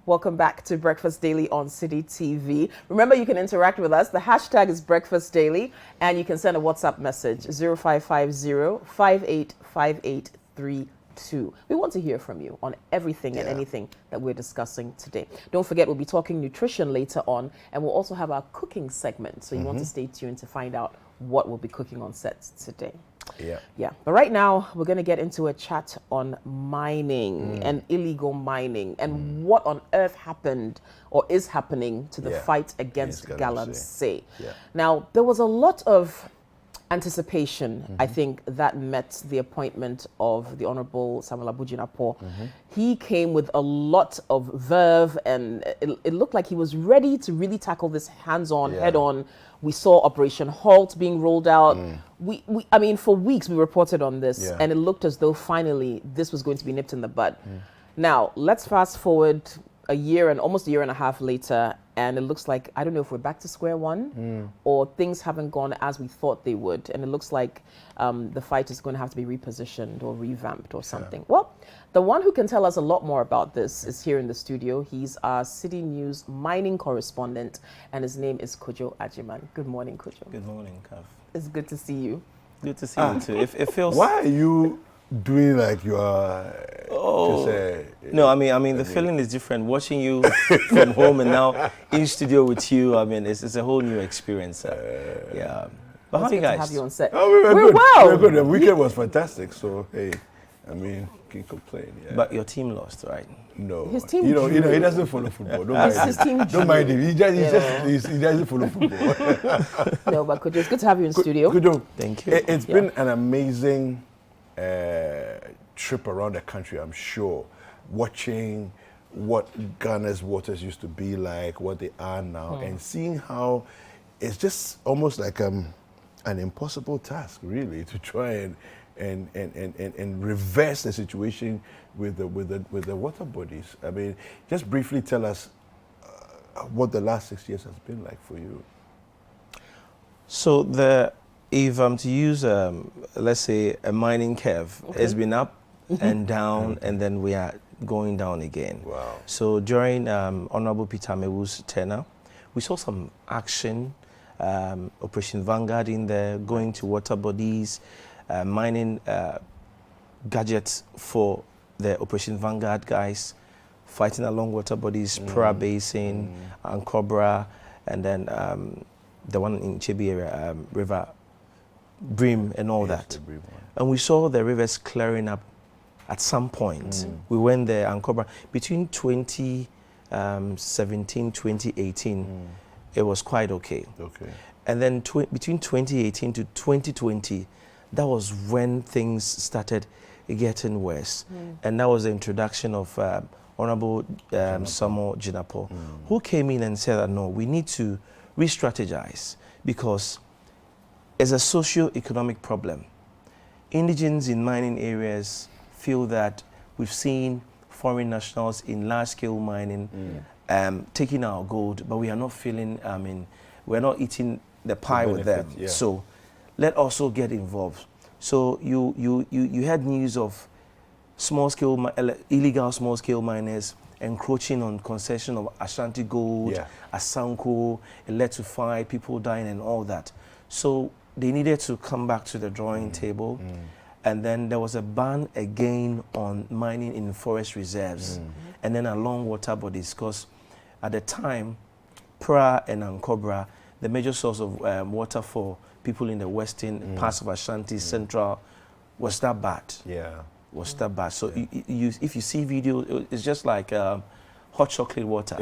Welcome back to Breakfast Daily on City TV. Remember, you can interact with us. The hashtag is Breakfast Daily, and you can send a WhatsApp message 0550-585832. We want to hear from you on everything and anything that we're discussing today. Don't forget, we'll be talking nutrition later on, and we'll also have our cooking segment. So you want to stay tuned to find out what we'll be cooking on set today. Yeah. But right now, we're going to get into a chat on mining and illegal mining and what on earth happened or is happening to the fight against galamsey. Now, there was a lot of anticipation, I think, that met the appointment of the Honorable Samuel Abu-Jinapor. He came with a lot of verve, and it looked like he was ready to really tackle this hands-on, head-on. We saw Operation Halt being rolled out. I mean, for weeks we reported on this, and it looked as though finally this was going to be nipped in the bud. Now, let's fast forward almost a year and a half later, and it looks like, I don't know if we're back to square one or things haven't gone as we thought they would. And it looks like the fight is going to have to be repositioned or revamped or something. Well, the one who can tell us a lot more about this is here in the studio. He's our City News mining correspondent, and his name is Kojo Ajiman. Good morning, Kojo. Good morning, Kav. It's good to see you. Good to see you too. It feels... Why are you doing like you are... No, I mean, the feeling is different. Watching you from home and now in studio with you, I mean, it's a whole new experience. Yeah. But how are you guys? To have you on set. Oh, we're well. We're good. The weekend was fantastic. So, hey, I mean, can't complain. Yeah. But your team lost, right? No. His team you know, he doesn't follow football. Don't mind his team. Don't mind him. He doesn't follow football. No, but Kojo, it's good to have you in studio. Kojo, thank you. It's been an amazing trip around the country, I'm sure. Watching what Ghana's waters used to be like, what they are now, and seeing how it's just almost like an impossible task, really, to try and reverse the situation with the water bodies. I mean, just briefly tell us what the last 6 years has been like for you. So if I'm to use, let's say, a mining curve, it's been up and down, and then we are going down again. Wow. So during Honorable Peter Mewu's tenure, we saw some action, Operation Vanguard in there, going to water bodies, mining gadgets for the Operation Vanguard guys, fighting along water bodies, Pra Basin, and Cobra, and then the one in Chibi area, River Brim and all that. And we saw the rivers clearing up at some point. We went there and Cobra. Between 2017, 2018, it was quite okay. And then between 2018 to 2020, that was when things started getting worse. And that was the introduction of Honorable Samuel Jinapor, who came in and said that, no, we need to re-strategize because it's a socio-economic problem. Indigenes in mining areas feel that we've seen foreign nationals in large-scale mining taking our gold, but we are not feeling, I mean, we're not eating the pie with them. So let also get involved. So you had news of small-scale, illegal small-scale miners encroaching on concession of Ashanti Gold, Asanko. It led to 5 people dying and all that. So they needed to come back to the drawing table. And then there was a ban again on mining in forest reserves and then along water bodies, because at the time, Pra and Ankobra, the major source of water for people in the western parts of Ashanti Central, was that bad. Was that bad. So if you see video, it's just like hot chocolate water.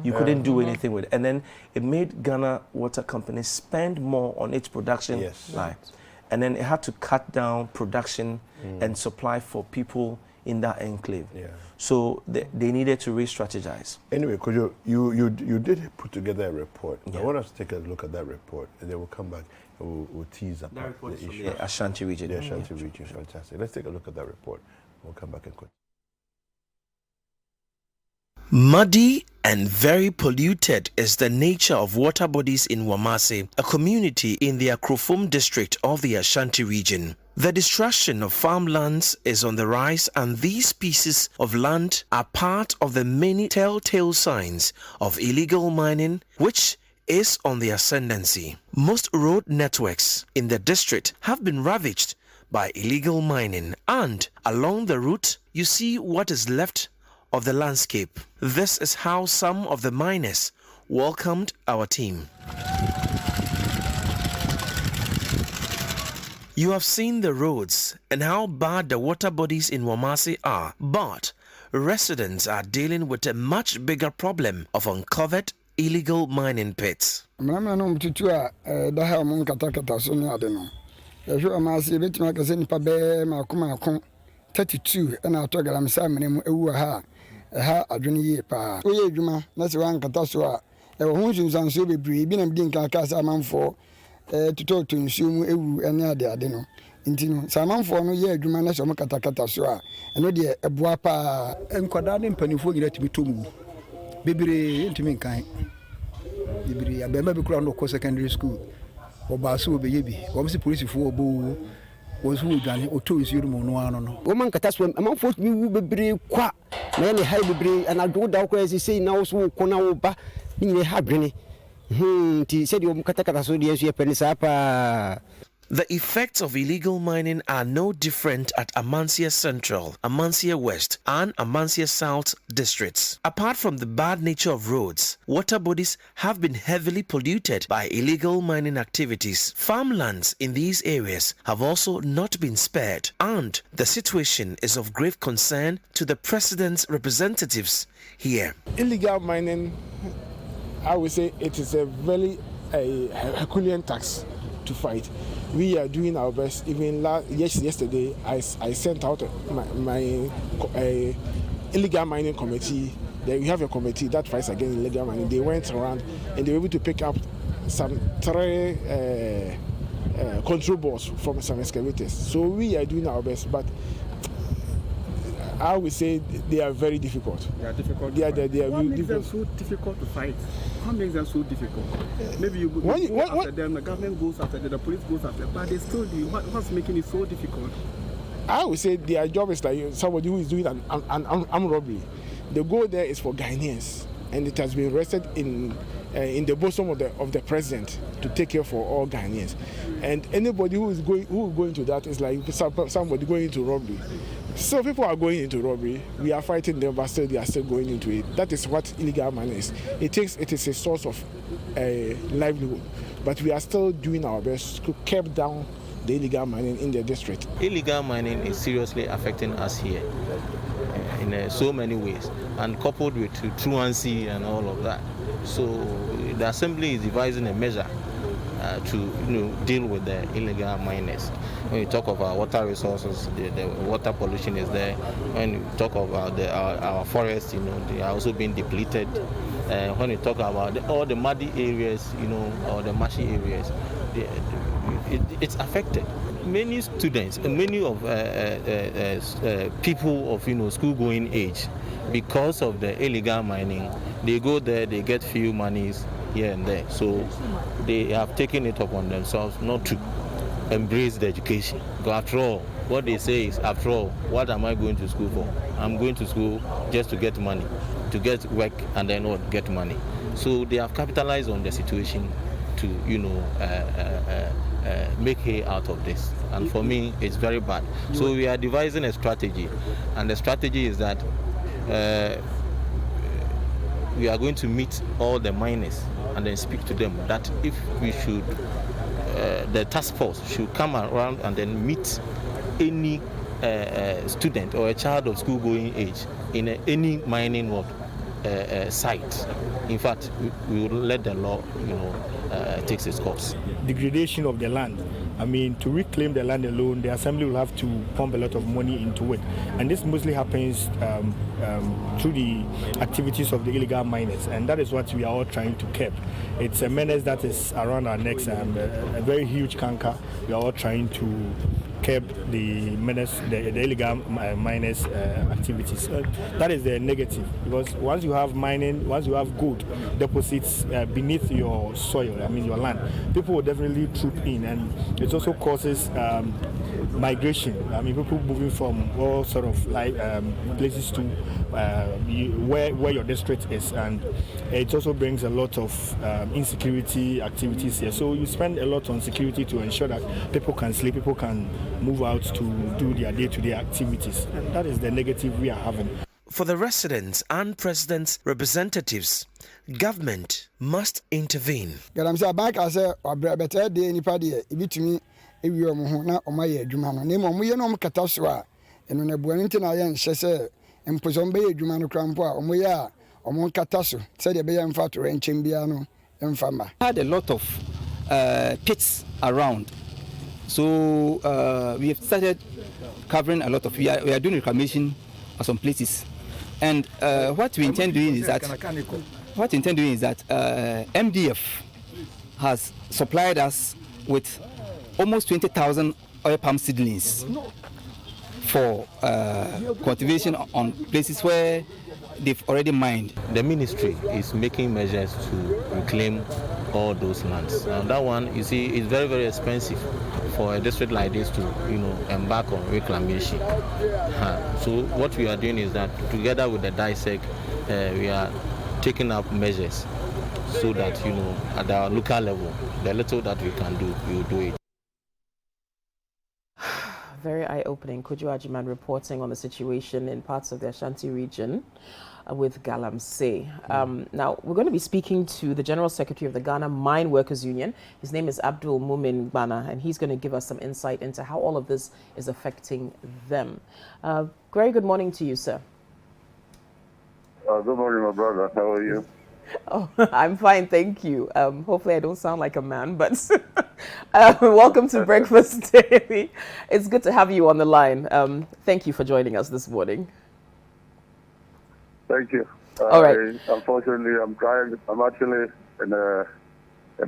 You couldn't do anything with it. And then it made Ghana Water Company spend more on its production line. And then it had to cut down production and supply for people in that enclave. So they needed to re-strategize. Anyway, Kojo, you did put together a report. I want us to take a look at that report, and then we'll come back and we'll tease up the issue. The Ashanti region. The Ashanti region, fantastic. Let's take a look at that report. We'll come back and continue. Muddy and very polluted is the nature of water bodies in Wamase, a community in the Akrofom district of the Ashanti region. The destruction of farmlands is on the rise, and these pieces of land are part of the many telltale signs of illegal mining, which is on the ascendancy. Most road networks in the district have been ravaged by illegal mining, and along the route you see what is left of the landscape. This is how some of the miners welcomed our team. You have seen the roads and how bad the water bodies in Wamasi are, but residents are dealing with a much bigger problem of uncovered illegal mining pits. To talk to consume any other no intino saman for no ye adwuma na so katakata so a eno de eboa pa enkwada ne mpanifo nyina timi tomu bebire ntimi nkan bebire abema be kura no ko secondary school obaso obeye bi wo msi police fo obo wo so dwane oto isi rumo no ano no wo man kata so amanfo mi wu bebire kwa na ne hai bebire ana do da ko esi sei na wo so ko na wo ba ni ha dwene. The effects of illegal mining are no different at Amansia Central, Amansia West, and Amansia South districts. Apart from the bad nature of roads, water bodies have been heavily polluted by illegal mining activities. Farmlands in these areas have also not been spared, and the situation is of grave concern to the president's representatives here. Illegal mining, I would say it is a very Herculean task to fight. We are doing our best. Even yesterday, I sent out my illegal mining committee. We have a committee that fights against illegal mining. They went around and they were able to pick up some 3 control boards from some excavators. So we are doing our best, but I would say they are very difficult. They are difficult. They are what really makes them so difficult to fight? What makes them so difficult? Maybe you go after them, the government goes after them, the police goes after them, but they still do. What's making it so difficult? I would say their job is like somebody who is doing an armed robbery. The goal there is for Ghanaians, and it has been rested in the bosom of the president to take care for all Ghanaians. And anybody who is going to that is like somebody going into robbery. So people are going into robbery. We are fighting them, but still they are still going into it. That is what illegal mining is. It is a source of livelihood, but we are still doing our best to keep down the illegal mining in the district. Illegal mining is seriously affecting us here in so many ways, and coupled with truancy and all of that. So the Assembly is devising a measure to deal with the illegal miners. When you talk of our water resources, the water pollution is there. When you talk about our forests, they are also being depleted. When you talk about all the muddy areas, or the marshy areas, it's affected. Many students, many of people of school-going age, because of the illegal mining, they go there, they get few monies here and there. So they have taken it upon themselves not to embrace the education. Because after all, what they say is, after all, what am I going to school for? I'm going to school just to get money, to get work and then get money. So they have capitalized on the situation to, make hay out of this. And for me, it's very bad. So we are devising a strategy, and the strategy is that we are going to meet all the miners and then speak to them that if we should, the task force should come around and then meet any student or a child of school-going age in any mining work site. In fact, we will let the law, takes its course. Degradation of the land. I mean, to reclaim the land alone, the Assembly will have to pump a lot of money into it. And this mostly happens through the activities of the illegal miners. And that is what we are all trying to curb. It's a menace that is around our necks, a very huge canker. We are all trying to curb the menace, the illegal miners' activities. That is the negative, because once you have mining, once you have gold deposits beneath your soil, I mean your land, people will definitely troop in, and it also causes migration. I mean, people moving from all sort of like places to where your district is, and it also brings a lot of insecurity activities here. So you spend a lot on security to ensure that people can sleep, people can move out to do their day-to-day activities, and that is the negative we are having. For the residents and president's representatives, government must intervene. galamsey bank ase better dey nipa dey ibitumi ewi omo ho na omo ye adwuma no nemo omo ye no omo kata so a eno na buani ntina ye nhye se empozom be adwuma no krampo a omo ye a omo kata so se de be ye mfa to renchem bia no mfa ma. Had a lot of pits around, so we have started covering a lot of we are doing reclamation at some places, and what we intend doing is that MDF has supplied us with almost 20,000 oil palm seedlings for cultivation on places where they've already mined. The ministry is making measures to reclaim all those lands. And that one, you see, is very, very expensive for a district like this to, embark on reclamation. So what we are doing is that together with the DISEC, we are taking up measures so that, at our local level, the little that we can do, we will do it. Very eye-opening. Kojo Ajiman reporting on the situation in parts of the Ashanti region with galamsey. Now, we're going to be speaking to the General Secretary of the Ghana Mine Workers Union. His name is Abdul Mumin Bana, and he's going to give us some insight into how all of this is affecting them. Very good morning to you, sir. Good morning, my brother. How are you? Oh, I'm fine, thank you. Hopefully I don't sound like a man, but welcome to Breakfast Daily. It's good to have you on the line. Thank you for joining us this morning. Thank you. All right. Unfortunately, I'm actually in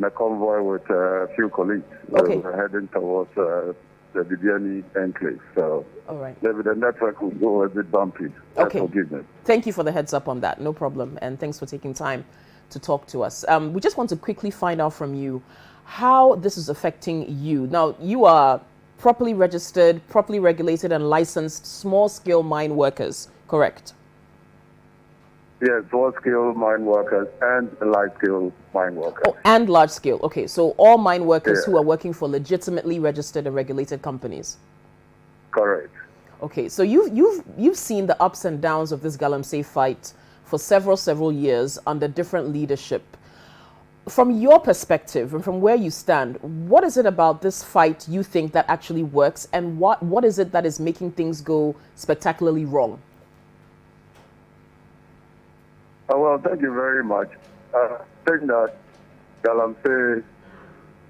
a convoy with a few colleagues. Okay. We're heading towards the Bibiani enclave. So all right. Maybe the network will go a bit bumpy. Okay. Forgive me. Thank you for the heads up on that. No problem. And thanks for taking time to talk to us. We just want to quickly find out from you how this is affecting you. Now, you are properly registered, properly regulated and licensed small-scale mine workers, correct? Yes, small-scale mine workers and large-scale mine workers. Oh, and large-scale. Okay, so all mine workers who are working for legitimately registered and regulated companies. Correct. Okay, so you've seen the ups and downs of this galamsey fight for several years under different leadership. From your perspective and from where you stand, what is it about this fight you think that actually works, and what is it that is making things go spectacularly wrong? Well, thank you very much. I think that galamsey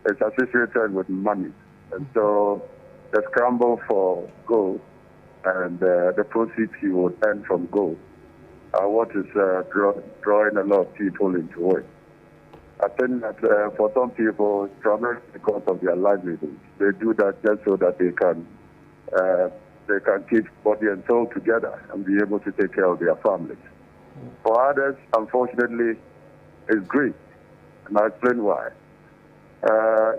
is associated with money, and so the scramble for gold and the proceeds you would earn from gold are what is drawing a lot of people into it. I think that for some people, primarily because of their livelihoods, they do that just so that they can keep body and soul together and be able to take care of their families. For others, unfortunately, it's greed, and I'll explain why.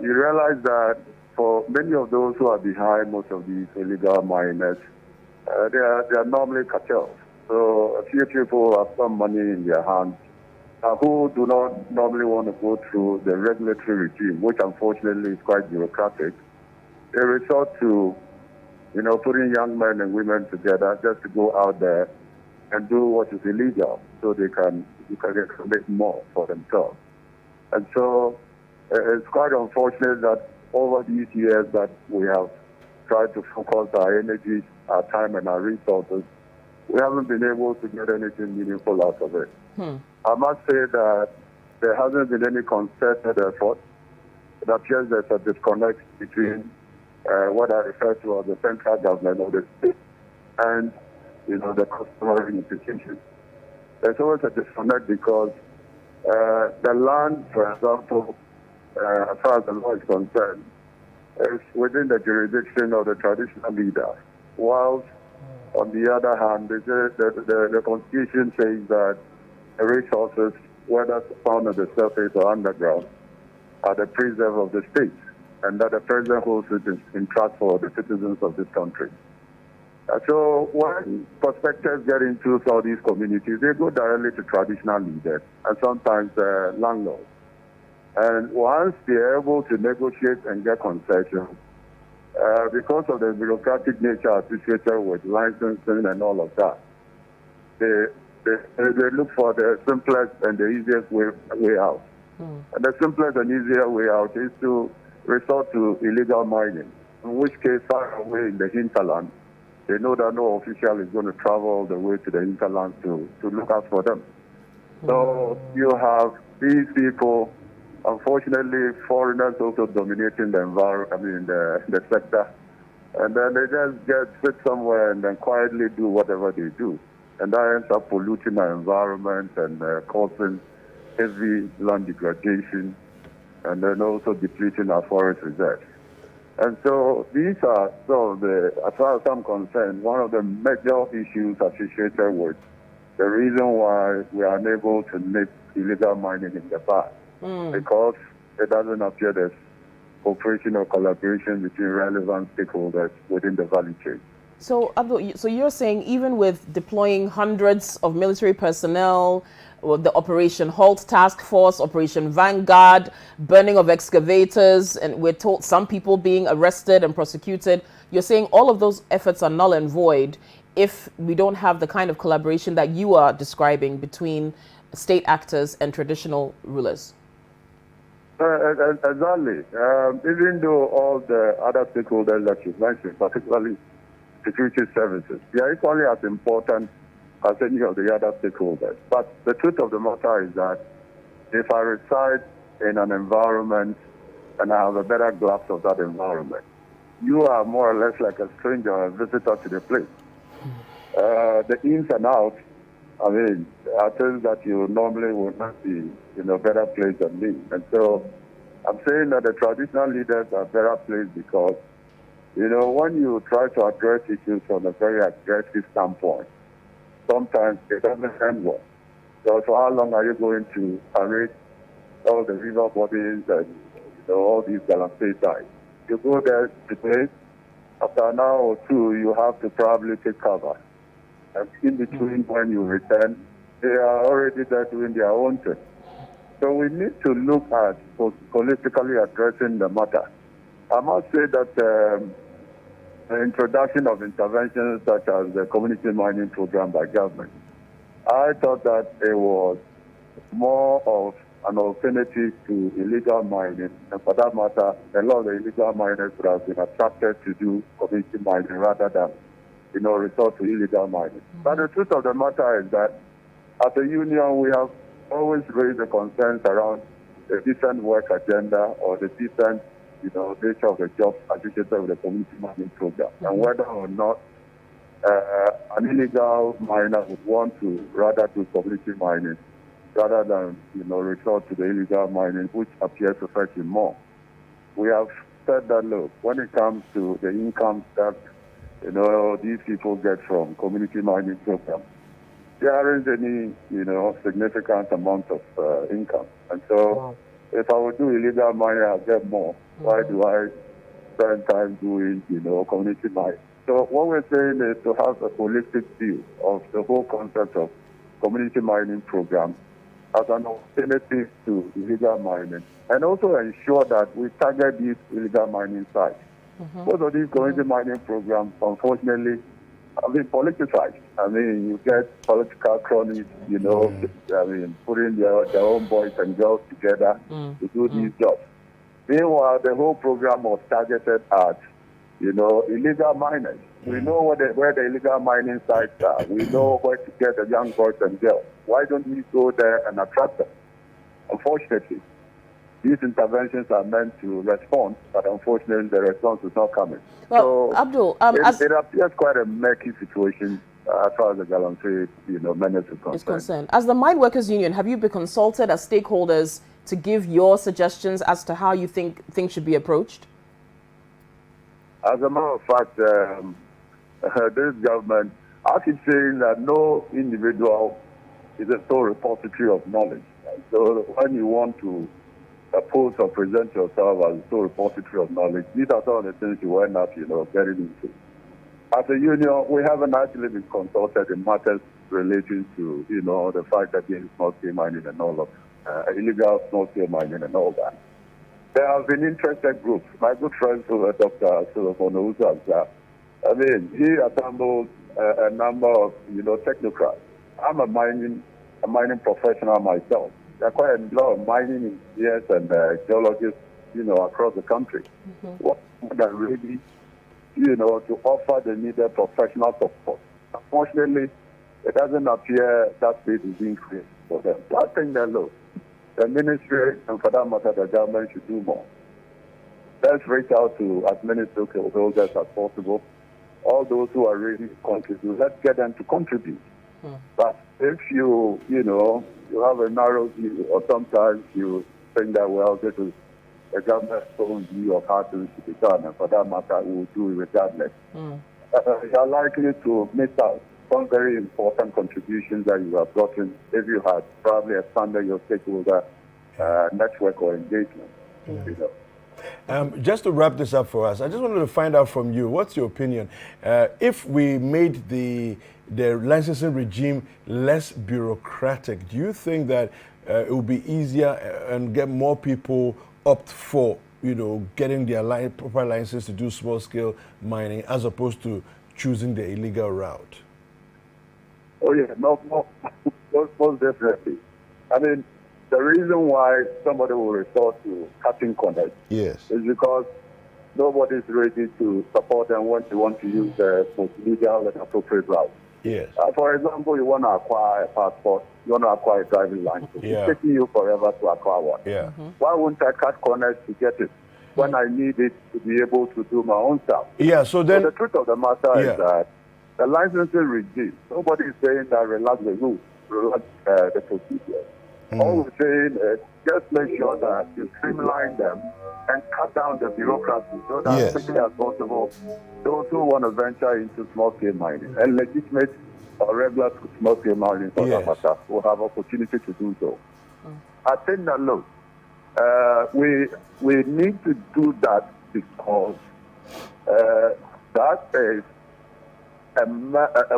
You realize that for many of those who are behind most of these illegal miners, they are normally cartels. So a few people have some money in their hands who do not normally want to go through the regulatory regime, which unfortunately is quite bureaucratic. They resort to, putting young men and women together just to go out there and do what is illegal, so they can make more for themselves. And so it's quite unfortunate that over these years that we have tried to focus our energies, our time, and our resources, we haven't been able to get anything meaningful out of it. I must say that there hasn't been any concerted effort. It appears there's a disconnect between what I refer to as the central government of the state and the customary institutions. There's always a disconnect because the land, for example, as far as the law is concerned, is within the jurisdiction of the traditional leader, whilst on the other hand, the Constitution says that the resources, whether found on the surface or underground, are the preserve of the state. and that the president holds it in trust for the citizens of this country. So when prospectors get into some of these communities, they go directly to traditional leaders and sometimes landlords. And once they're able to negotiate and get concessions, because of the bureaucratic nature associated with licensing and all of that, they look for the simplest and the easiest way out. And the simplest and easier way out is to resort to illegal mining, in which case far away in the hinterland, they know that no official is going to travel all the way to the hinterland to look out for them. So you have these people, unfortunately, foreigners also dominating the environment, the sector. And then they just sit somewhere and then quietly do whatever they do. And that ends up polluting our environment and causing heavy land degradation, and then also depleting our forest reserves. And so these are some of the, as far as I'm concerned, one of the major issues associated with the reason why we are unable to nip illegal mining in the past, because it doesn't appear there's cooperation or collaboration between relevant stakeholders within the value chain. So, Abdul, so you're saying even with deploying hundreds of military personnel, or the Operation Halt Task Force, Operation Vanguard, burning of excavators, and we're told some people being arrested and prosecuted, you're saying all of those efforts are null and void if we don't have the kind of collaboration that you are describing between state actors and traditional rulers? Exactly. Even though all the other stakeholders that you mentioned, particularly security services, they are equally as important as any of the other stakeholders. But the truth of the matter is that if I reside in an environment and I have a better grasp of that environment, you are more or less like a stranger, a visitor to the place. The ins and outs, I mean, are things that you normally would not be in a better place than me. And so I'm saying that the traditional leaders are better placed because, you know, when you try to address issues from a very aggressive standpoint, sometimes it doesn't end well. So for how long are you going to parade all the river bodies and, you know, all these galamsey sites? You go there today, after an hour or two, you have to probably take cover. And in between when you return, they are already there doing their own thing. So we need to look at politically addressing the matter. I must say that the introduction of interventions such as the community mining program by government, I thought that it was more of an alternative to illegal mining. And for that matter, a lot of the illegal miners would have been attracted to do community mining rather than, you know, resort to illegal mining. But the truth of the matter is that as a union, we have always raised the concerns around the decent work agenda or the decent, you know, nature of the jobs associated with the community mining program, and whether or not an illegal miner would want to rather do community mining rather than, you know, resort to the illegal mining, which appears to fetch him more. We have said that, look, when it comes to the income that, you know, these people get from community mining programs, there aren't any, you know, significant amount of income. And so if I would do illegal mining, I'll get more. Why do I spend time doing, you know, community mining? So what we're saying is to have a holistic view of the whole concept of community mining program as an alternative to illegal mining, and also ensure that we target these illegal mining sites. Most of these community mining programs, unfortunately, have been politicized. I mean, you get political cronies, you know, I mean, putting their own boys and girls together to do these jobs. Meanwhile, the whole program was targeted at, you know, illegal miners. We know where the illegal mining sites are. We know where to get the young boys and girls. Why don't we go there and attract them? Unfortunately, these interventions are meant to respond, but unfortunately, the response is not coming. Well, so Abdul, it appears quite a murky situation as far as the galamsey, you know, menace is concerned. As the Mine Workers Union, have you been consulted as stakeholders to give your suggestions as to how you think things should be approached? As a matter of fact, this government, I keep saying that no individual is a sole repository of knowledge. So when you want to post or present yourself as a sole repository of knowledge. These are some of the things you end up, getting into. As a union, we haven't actually been consulted in matters relating to, the fight against small-scale mining and all of illegal small-scale mining and all that. There have been interested groups. My good friend, Dr. Solomon Owusu, he assembled a number of, technocrats. I'm a mining professional myself. There are quite a lot of mining engineers and geologists, across the country. What are ready, to offer the needed professional support. Unfortunately, it doesn't appear that space is being created for them. So I think that, look, the ministry, and for that matter, the government should do more. Let's reach out to as many stakeholders as possible. All those who are ready to contribute, let's get them to contribute. But if you have a narrow view, or sometimes you think that, well, this is the government's own view of how things should be done, and for that matter, we will do it regardless. You are likely to miss out some very important contributions that you have gotten if you had probably expanded your stakeholder network or engagement. Just to wrap this up for us, I just wanted to find out from you, what's your opinion? If we made the licensing regime less bureaucratic, do you think that it would be easier and get more people opt for, getting their proper license to do small-scale mining as opposed to choosing the illegal route? Oh, yeah, most definitely. I mean, the reason why somebody will resort to cutting corners is because nobody is ready to support them when they want to use the most legal and appropriate route. Yes. For example, you want to acquire a passport, you want to acquire a driving license. It's taking you forever to acquire one. Why wouldn't I cut corners to get it when I need it to be able to do my own stuff? So the truth of the matter is that the licensing regime, nobody is saying that relax the rules, relax the procedures. All we're saying is just make sure that you streamline them and cut down the bureaucracy so that as quickly as possible, those who want to venture into small-scale mining and legitimate or regular small-scale mining for that matter will have opportunity to do so. I think that, look, we need to do that because that is a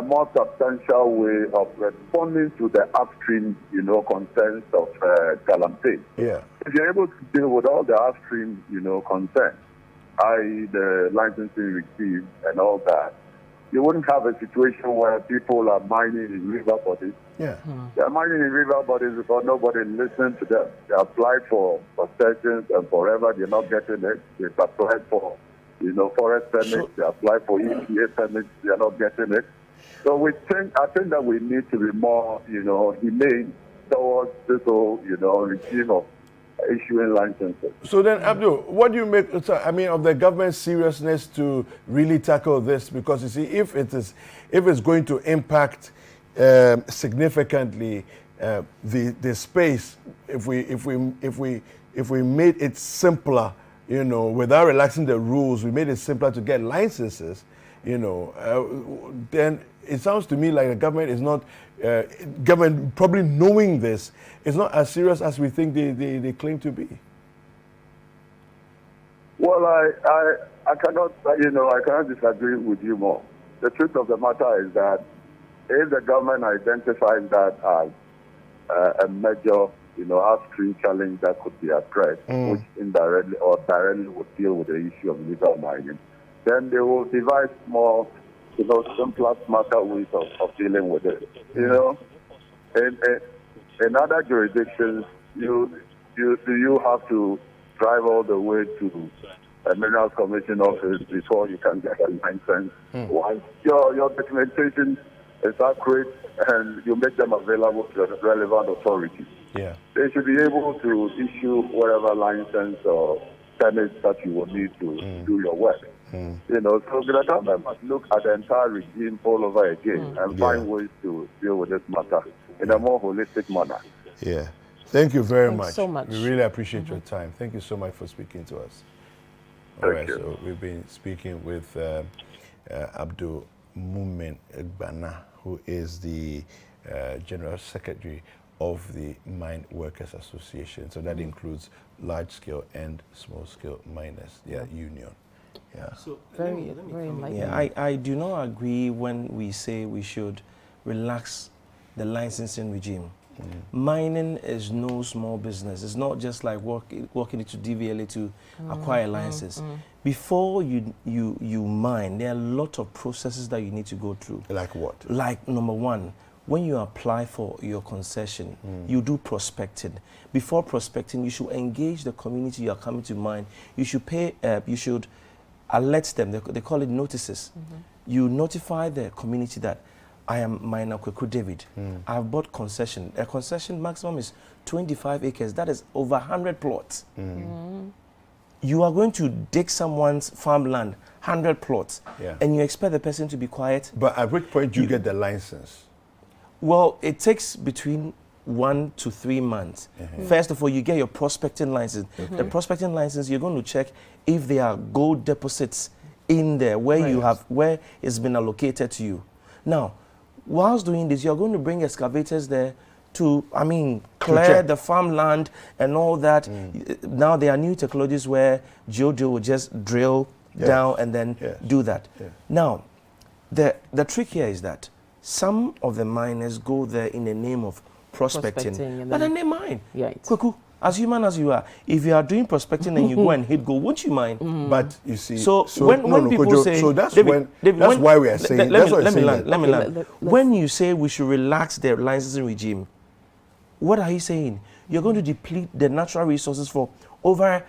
more substantial way of responding to the upstream, concerns of galamsey. If you're able to deal with all the upstream, concerns, i.e. the licensing regime and all that, you wouldn't have a situation where people are mining in river bodies. They're mining in river bodies because nobody listens to them. They apply for concessions and forever they're not getting it. They apply for forest permits, they apply for EPA permits, they are not getting it. So I think that we need to be more, humane towards this whole, regime of issuing licenses. So then, Abdul, what do you make, of the government's seriousness to really tackle this? Because you see, if it's going to impact significantly the space, if we made it simpler, without relaxing the rules, we made it simpler to get licenses, then it sounds to me like the government is not, government probably knowing this, is not as serious as we think they claim to be. Well, I cannot, I cannot disagree with you more. The truth of the matter is that if the government identifies that as a major upstream challenge that could be addressed, which indirectly or directly would deal with the issue of illegal mining, then they will devise more, simpler, smarter ways of dealing with it. In other jurisdictions, you have to drive all the way to a Minerals Commission office before you can get a license. Once your documentation is accurate and you make them available to the relevant authorities, they should be able to issue whatever license or permits that you will need to do your work. So the government must look at the entire regime all over again and find ways to deal with this matter in a more holistic manner. Thank you very Thanks so much. We really appreciate your time. Thank you so much for speaking to us. Thank you. So we've been speaking with Abdul Mumin Egbana, who is the General Secretary of the Mine Workers Association. So that includes large-scale and small-scale miners, their union. Yeah. So Very enlightening. yeah, I do not agree when we say we should relax the licensing regime. Mining is no small business. It's not just like walking into DVLA to acquire licenses. Before you mine, there are a lot of processes that you need to go through. Like what? Like number one, when you apply for your concession, you do prospecting. Before prospecting, you should engage the community you are coming to mine. You should you should alert them. They call it notices. You notify the community that I am miner Kweku David. I've bought concession. A concession maximum is 25 acres. That is over 100 plots. You are going to dig someone's farmland, 100 plots, and you expect the person to be quiet. But at which point do you get the license? Well, it takes between 1 to 3 months. First of all, you get your prospecting license. The prospecting license, you're going to check if there are gold deposits in there where it's been allocated to you. Now, whilst doing this, you're going to bring excavators there to, clear the farmland and all that. Now there are new technologies where Jojo will just drill down and then do that. Now, the trick here is that some of the miners go there in the name of prospecting but then they mine. Kweku, as human as you are, if you are doing prospecting and you go and hit gold, won't you mine? But you see, so when people Kojo, say, so that's David, why we are saying. Let me learn. When you say we should relax the licensing regime, what are you saying? You're going to deplete the natural resources for over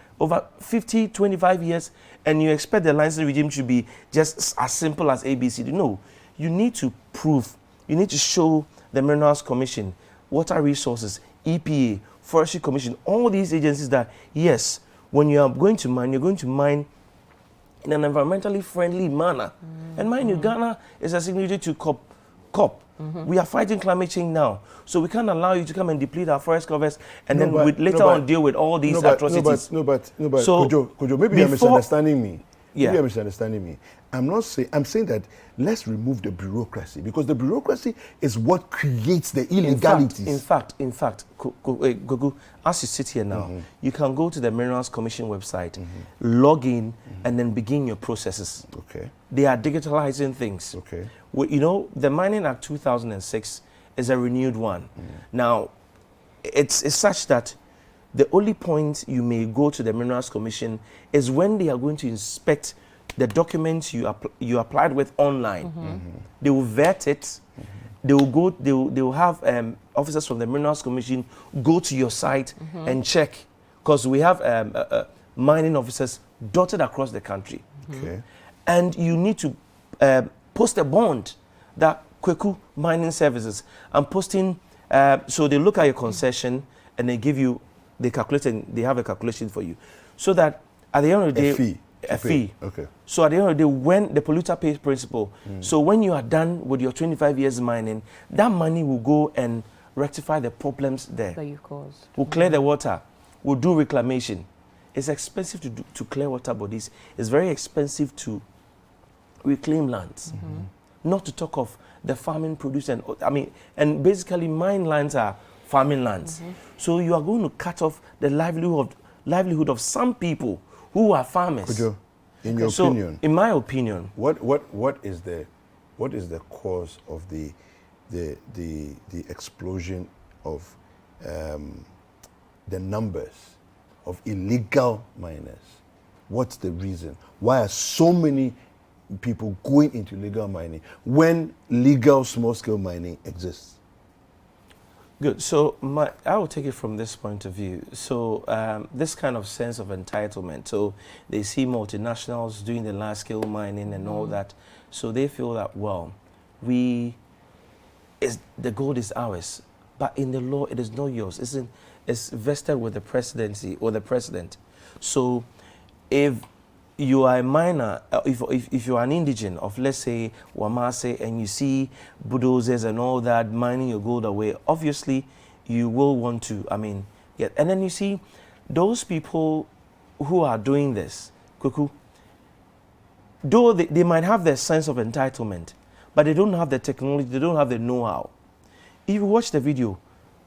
50, 25 years, and you expect the licensing regime to be just as simple as ABCD. No, you need to prove, you need to show the Minerals Commission, Water Resources, EPA, Forestry Commission, all these agencies that, yes, when you are going to mine, you're going to mine in an environmentally friendly manner. And mind you, Ghana is a signatory to COP. We are fighting climate change now. So we can't allow you to come and deplete our forest covers and later on deal with all these atrocities. No, but so, Kojo, maybe you're misunderstanding me. Yeah. Maybe you're misunderstanding me. I'm saying that let's remove the bureaucracy, because the bureaucracy is what creates the illegalities. In fact, Gogo, as you sit here now, you can go to the Minerals Commission website, log in, and then begin your processes. Okay. They are digitalizing things. Okay. Well, you know, the Mining Act 2006 is a renewed one. Now, it's such that the only point you may go to the Minerals Commission is when they are going to inspect the documents you applied with online. They will vet it. They will have officers from the Minerals Commission go to your site and check, because we have mining officers dotted across the country. Okay. And you need to post a bond that Kweku Mining Services. I'm posting, so they look at your concession and they give you, they have a calculation for you, so that at the end of the day, a fee. Okay. So at the end of the day, when the polluter pays principle, so when you are done with your 25 years mining, that money will go and rectify the problems there. That you caused. We'll clear the water. We'll do reclamation. It's expensive to clear water bodies. It's very expensive to reclaim lands. Not to talk of the farming produce and basically mine lands are farming lands. So you are going to cut off the livelihood of some people who are farmers. Kojo, in your opinion, in my opinion, what is the cause of the explosion of the numbers of illegal miners? What's the reason? Why are so many people going into illegal mining when legal small-scale mining exists? Good. So I will take it from this point of view. So this kind of sense of entitlement. So they see multinationals doing the large-scale mining and all that. So they feel that, well, the gold is ours, but in the law it is not yours. It's vested with the presidency or the president. So if you are a miner, if you are an indigene of, let's say, Wamase, and you see bulldozers and all that mining your gold away, obviously you will want to, And then you see those people who are doing this, Kweku, though they might have their sense of entitlement, but they don't have the technology, they don't have the know-how. If you watch the video,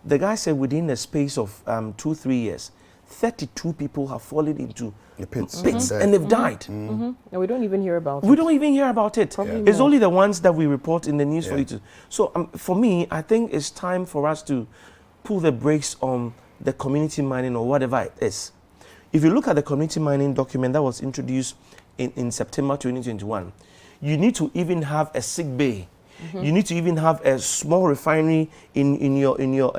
The guy said within a space of 2-3 years, 32 people have fallen into the pits, and they've died. And we don't even hear about it. We don't even hear about it. It's only the ones that we report in the news for you to. So for me, I think it's time for us to pull the brakes on the community mining or whatever it is. If you look at the community mining document that was introduced in September 2021, you need to even have a sick bay. You need to even have a small refinery in your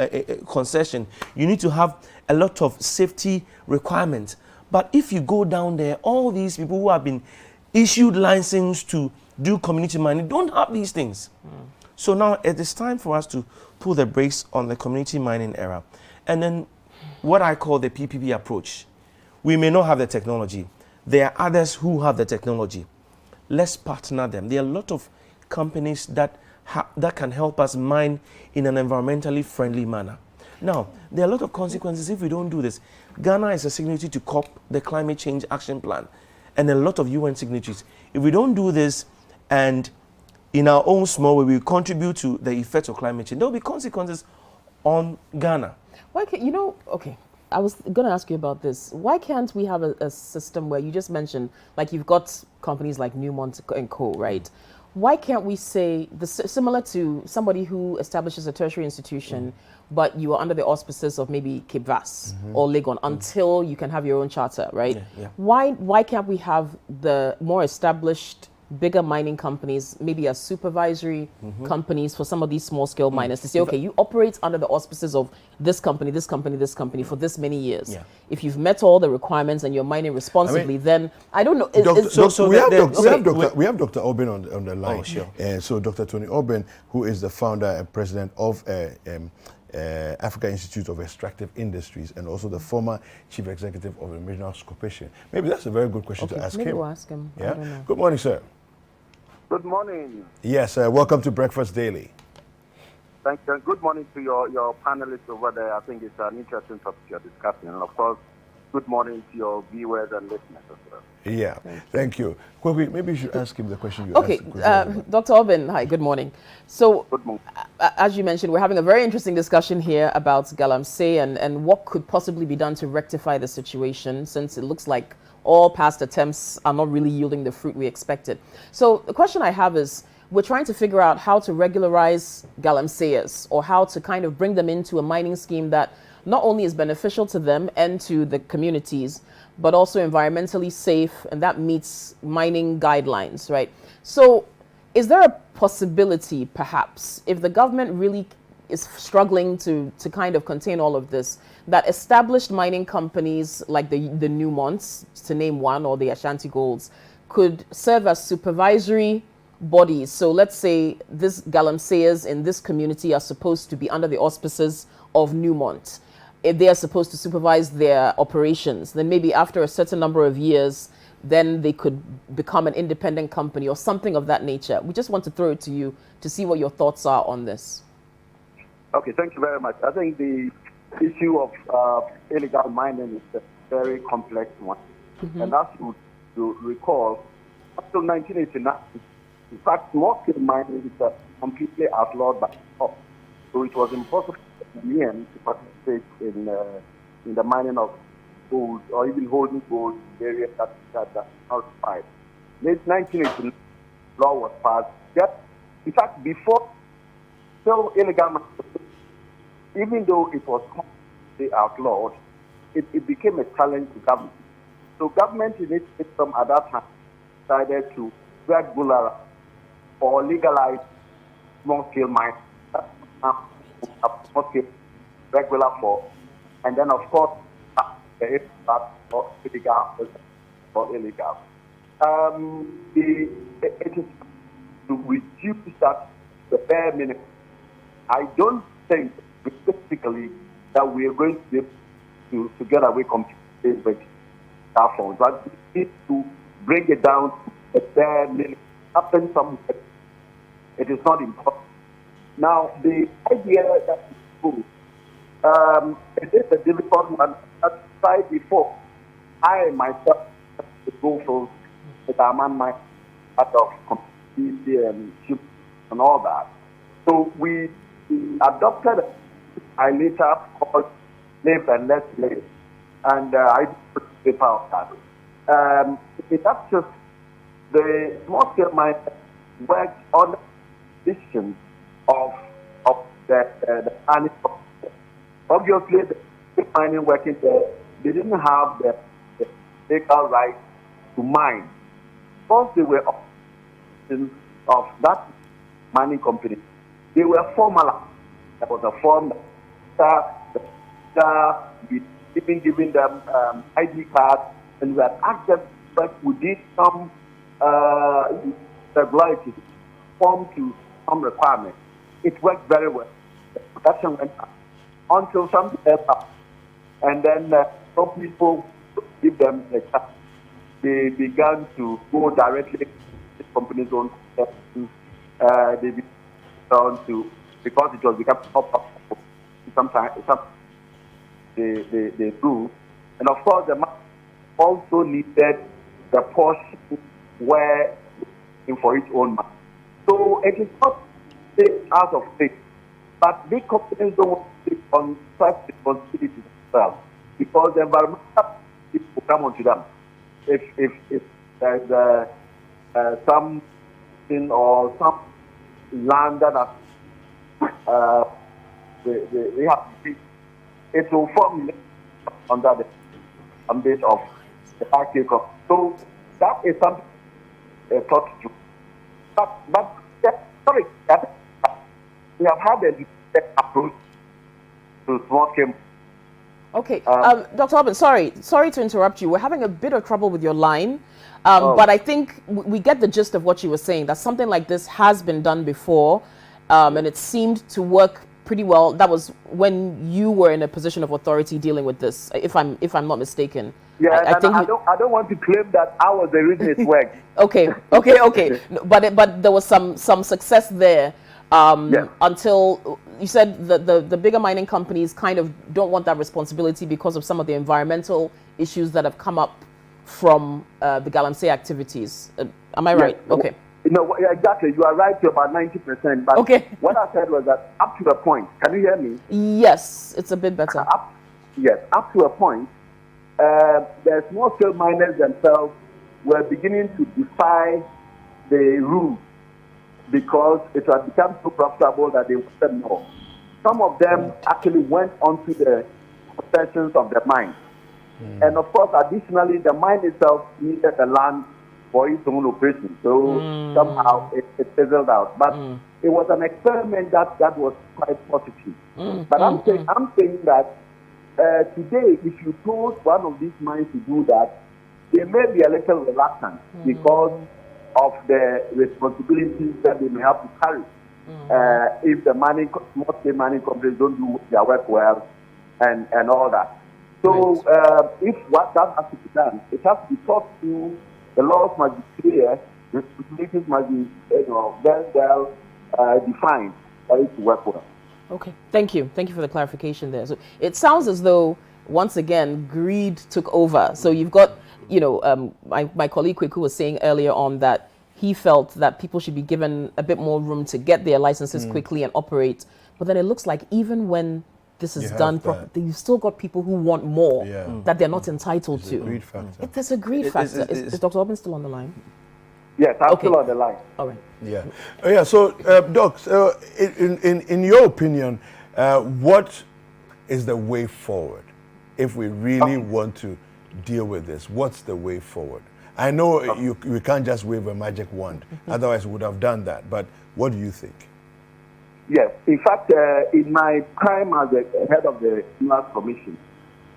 concession. You need to have a lot of safety requirements. But if you go down there, all these people who have been issued license to do community mining don't have these things. So now it is time for us to pull the brakes on the community mining era. And then what I call the PPP approach. We may not have the technology. There are others who have the technology. Let's partner them. There are a lot of companies that can help us mine in an environmentally friendly manner. Now, there are a lot of consequences if we don't do this. Ghana is a signatory to COP, the Climate Change Action Plan, and a lot of UN signatories. If we don't do this and in our own small way we contribute to the effects of climate change, there will be consequences on Ghana. Why can't, okay, I was going to ask you about this. Why can't we have a system where you just mentioned, like you've got companies like Newmont and Co., right? Why can't we say, similar to somebody who establishes a tertiary institution, but you are under the auspices of maybe Cape Vas or Legon until you can have your own charter, right? Why can't we have the more established, bigger mining companies, maybe as supervisory companies for some of these small scale miners to say, okay, you operate under the auspices of this company, this company, this company for this many years. If you've met all the requirements and you're mining responsibly, then I don't know. We have Dr. Oben on the line. Oh, sure. So Dr. Tony Oben, who is the founder and president of Africa Institute of Extractive Industries and also the former chief executive of the Minerals Corporation. Maybe that's a very good question to ask him. Maybe we'll ask him. I don't know. Good morning, sir. Good morning. Yes, welcome to Breakfast Daily. Thank you. Good morning to your panelists over there. I think it's an interesting topic you're discussing. And of course, good morning to your viewers and listeners as well. Yeah, thank you. Quickly, maybe you should ask him the question you asked. Dr. Oben, hi, good morning. So, as you mentioned, we're having a very interesting discussion here about galamsey and what could possibly be done to rectify the situation, since it looks like all past attempts are not really yielding the fruit we expected. So the question I have is, we're trying to figure out how to regularize galamseyers, or how to kind of bring them into a mining scheme that not only is beneficial to them and to the communities, but also environmentally safe, and that meets mining guidelines, right? So is there a possibility, perhaps, if the government really is struggling to kind of contain all of this, that established mining companies like the Newmonts, to name one, or the Ashanti Golds, could serve as supervisory bodies? So let's say this galamseyers in this community are supposed to be under the auspices of Newmont. If they are supposed to supervise their operations, then maybe after a certain number of years, then they could become an independent company or something of that nature. We just want to throw it to you to see what your thoughts are on this. Okay, thank you very much. I think the issue of illegal mining is a very complex one. And as you recall, up to 1989, in fact, small-scale mining is completely outlawed by law. So it was impossible for the men to participate in the mining of gold or even holding gold in areas that are not required. Late 1989, law was passed. In fact, before still illegal mining, even though it was completely outlawed, it became a challenge to government. So government in its system at that time decided to regularize or legalize small-scale mining. Small-scale regular for, and then of course the for illegal. It is to reduce that the bare minimum. I don't think realistically that we are going to be able to get away completely with that form. But we need to bring it down to the bare minimum. Happen somewhere. It is not important. Now, the idea that is good, it is a difficult one. As I tried before, I myself to go for the diamond mine out of competition and all that. So we adopted a I later called Live and Let's Live, and I put the paper of that. That's just the small-scale miners worked on the decision of the mining. Obviously, the mining working there, they didn't have the legal right to mine. Once they were of that mining company, they were formalized. There was a form that even giving them ID cards, and we had asked them, but we did some regularities, form to some requirements. It worked very well. The production went up until something else happened. And then some people give them a chance. They began to go directly to the company's own concessions. They began to, because it was becoming more profitable, sometimes they do. And of course, the market also needed the portion where for its own market. So it is not out of faith, but big companies don't want to take on such responsibilities themselves because the environmental will come onto them. If there's something or some land that they have to take, it will form under the ambit of the party. So that is something thought to. But sorry, we have had a approach to small scale. Okay, Dr. Obin, sorry to interrupt you. We're having a bit of trouble with your line, but I think we get the gist of what you were saying. That something like this has been done before, and it seemed to work pretty well. That was when you were in a position of authority dealing with this, if I'm not mistaken. Yeah, I don't want to claim that I was the reason it worked. Okay. But there was some success there. Yes. Until you said the bigger mining companies kind of don't want that responsibility because of some of the environmental issues that have come up from the galamsey activities. Am I right? Yes. Okay. No, exactly. You are right to about 90%. But okay. What I said was that up to a point. Can you hear me? Yes, it's a bit better. Up to a point. The small-scale miners themselves were beginning to defy the rules because it had become so profitable that they wanted more. Some of them actually went onto the concessions of the mine. And of course, additionally, the mine itself needed the land for its own operation. So somehow it fizzled out. But it was an experiment that was quite positive. But I'm saying that today, if you told one of these mines to do that, they may be a little reluctant because of the responsibilities that they may have to carry if the small-scale mining companies don't do their work well and all that. So if what that has to be done, it has to be thought through. The laws must be clear. Responsibilities must be very well defined for it to work well. Okay, thank you for the clarification there. So it sounds as though once again greed took over. So you've got my colleague Kweku was saying earlier on that he felt that people should be given a bit more room to get their licenses quickly and operate. But then it looks like even when this is done properly, you've still got people who want more that they're not entitled to. Greed factor. There's a greed factor. Is Dr. Obin still on the line? Yes, I'm still on the line. All right. Yeah. So, Doc, in your opinion, what is the way forward if we really want to deal with this? What's the way forward? I know we can't just wave a magic wand. Otherwise, we would have done that. But what do you think? Yes. In fact, in my time as the head of the Minerals Commission,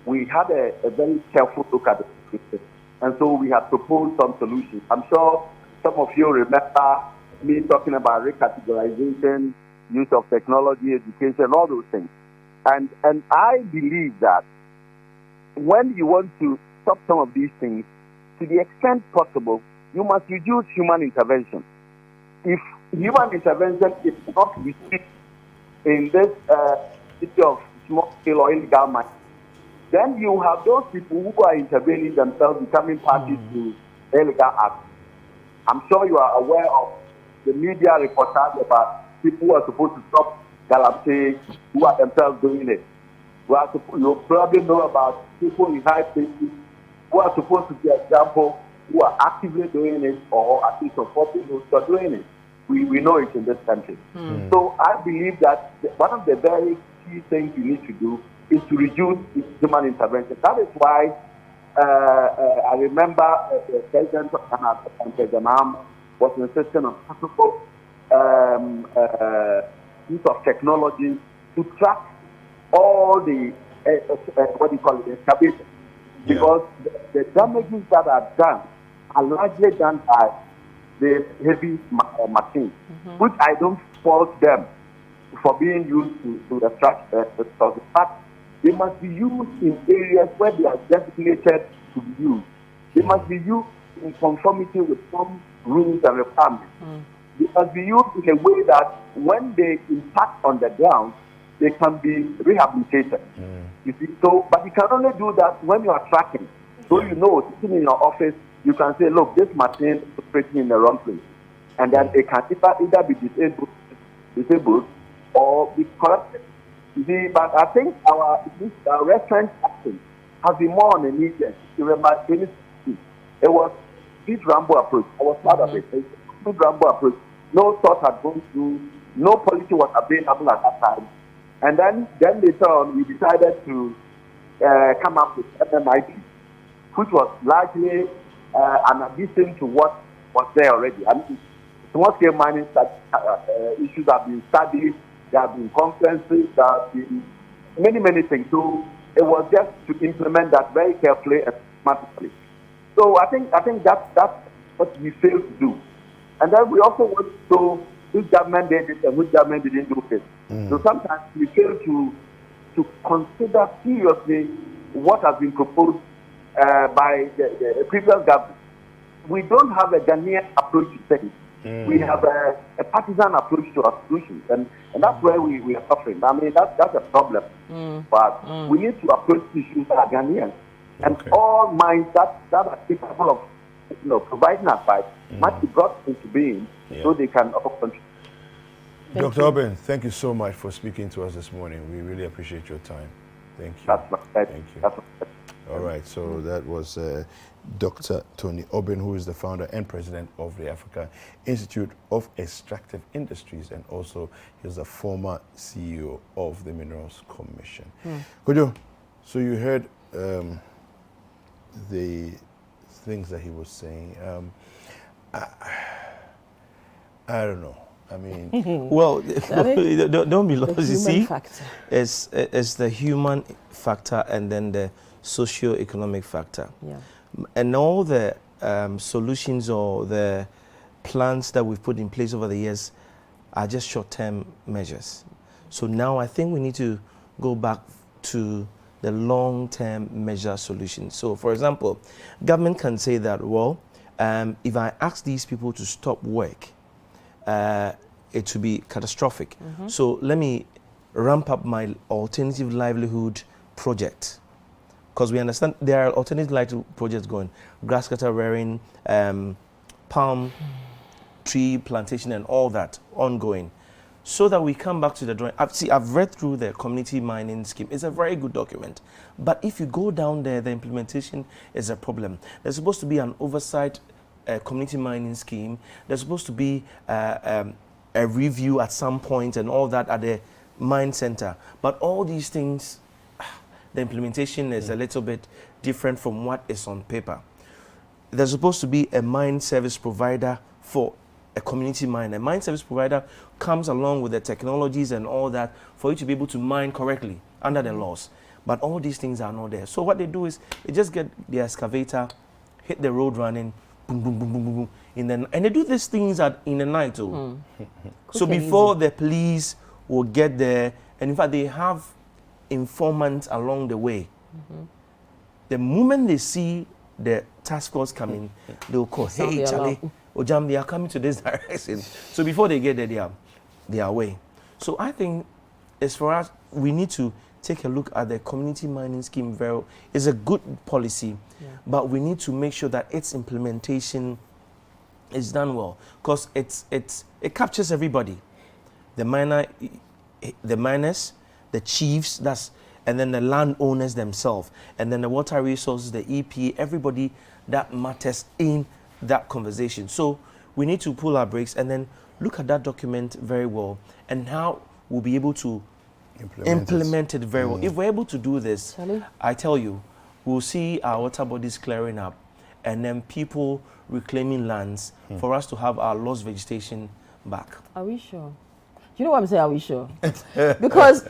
we had a very careful look at it. And so we have proposed some solutions. I'm sure some of you remember me talking about recategorization, use of technology, education, all those things. And I believe that when you want to stop some of these things, to the extent possible, you must reduce human intervention. If human intervention is not restricted in this city of small-scale or illegal mining, then you have those people who are intervening themselves becoming parties to illegal acts. I'm sure you are aware of the media reportage about people who are supposed to stop galamsey who are themselves doing it. You probably know about people in high places who are supposed to be example, who are actively doing it or at least supporting those who are doing it. We know it in this country. So I believe that one of the very key things you need to do is to reduce human intervention. That is why I remember the President of Canada, President was insisting on practical use of technology to track all the what do you call it, excavations. Because the damages that are done are largely done by the heavy machines, which I don't fault them for being used to extract the resources. But they must be used in areas where they are designated to be used. They must be used in conformity with some rules and requirements. They must be used in a way that when they impact on the ground, they can be rehabilitated. You see, so but you can only do that when you are tracking. So you know, sitting in your office, you can say, look, this machine is operating in the wrong place, and then it can either be disabled or be corrected. You see, but I think our restaurant action has been more on the need. You remember, it was this Rambo approach. I was part of it. This Rambo approach. No thought had gone through. No policy was available at that time. And then later on, we decided to come up with MMIP, which was largely an addition to what was there already. I mean, small-scale mining issues have been studied, there have been conferences, there have been many things. So it was just to implement that very carefully and systematically. So I think that's what we failed to do. And then we also want to show which government did it and which government didn't do it. So sometimes we fail to consider seriously what has been proposed by the previous government. We don't have a Ghanaian approach to things. We have a partisan approach to our solutions, and that's where we are suffering. I mean, that's a problem. But we need to approach issues that are Ghanaian. And all minds that are capable of providing advice must be brought into being so they can all contribute. Dr. Oben, thank you so much for speaking to us this morning. We really appreciate your time. Thank you. Thank you. All right, so that was Dr. Tony Oben, who is the founder and president of the Africa Institute of Extractive Industries, and also he's a former CEO of the Minerals Commission. Kojo, so you heard the things that he was saying. I don't know. I mean, well, don't be lost. You see, it's the human factor and then the socio-economic factor. And all the solutions or the plans that we've put in place over the years are just short-term measures. So now I think we need to go back to the long-term measure solution. So, for example, government can say that, well, if I ask these people to stop work, it would be catastrophic. So let me ramp up my alternative livelihood project. Because we understand there are alternative livelihood projects going, grass cutter rearing, palm tree plantation and all that ongoing. So that we come back to the drawing. I've read through the community mining scheme. It's a very good document. But if you go down there, the implementation is a problem. There's supposed to be an oversight community mining scheme. There's supposed to be a review at some point and all that at the mine center. But all these things, the implementation is a little bit different from what is on paper. There's supposed to be a mine service provider for a community mine. A mine service provider comes along with the technologies and all that for you to be able to mine correctly under the laws. But all these things are not there. So what they do is they just get the excavator, hit the road running, boom, boom, boom, boom, boom, boom. And they do these things in the night too. So before the police will get there, and in fact they have informants along the way. The moment they see the task force coming, they'll call, hey Charlie, Ojam, they are coming to this direction. So before they get there, they are away. So I think as for us, we need to take a look at the community mining scheme. It's a good policy, but we need to make sure that its implementation is done well, because it captures everybody. The miner the miners, the chiefs, and then the landowners themselves, and then the water resources, the EP, everybody that matters in that conversation. So we need to pull our brakes and then look at that document very well, and how we'll be able to implement it very well. If we're able to do this, I tell you, we'll see our water bodies clearing up, and then people reclaiming lands for us to have our lost vegetation back. Are we sure? You know what I'm saying? Are we sure? Because,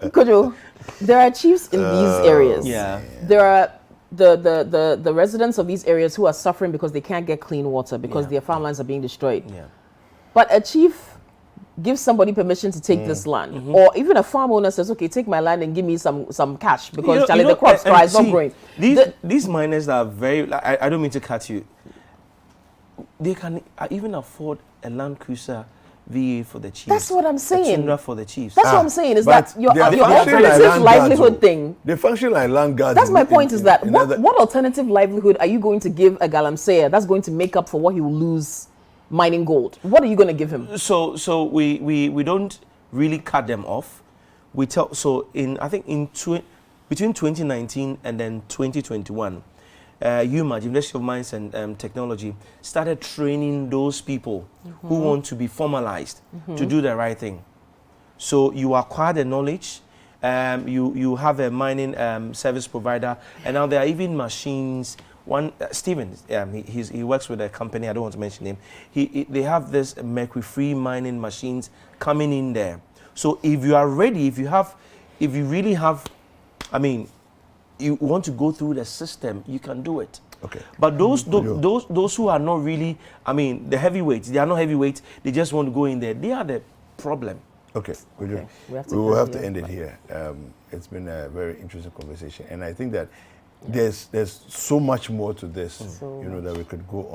Kojo, there are chiefs in these areas. Yeah. There are the residents of these areas who are suffering because they can't get clean water because their farmlands are being destroyed. Yeah. But a chief gives somebody permission to take this land, or even a farm owner says, "Okay, take my land and give me some cash because the crops cry, it's not growing." These miners are very. I don't mean to cut you. They can even afford a Land Cruiser V8 for the chiefs. That's what I'm saying. A Tundra for the chiefs. That's what I'm saying. Is that your alternative livelihood thing? They function like land guards. That's my point. Is that what alternative livelihood are you going to give a galamsey that's going to make up for what he will lose mining gold? What are you going to give him? So we don't really cut them off. We tell between 2019 and then 2021, UMAG, University of Mines and Technology, started training those people who want to be formalized to do the right thing. So you acquire the knowledge, you have a mining service provider, and now there are even machines. Stephen, he works with a company, I don't want to mention him. They have this mercury-free mining machines coming in there. So if you are ready, if you really have, you want to go through the system, you can do it. Okay. But those who are not really, the heavyweights, they are not heavyweights, they just want to go in there. They are the problem. Okay. We will have to end it here. It's been a very interesting conversation, and I think that there's so much more to this, that we could go on.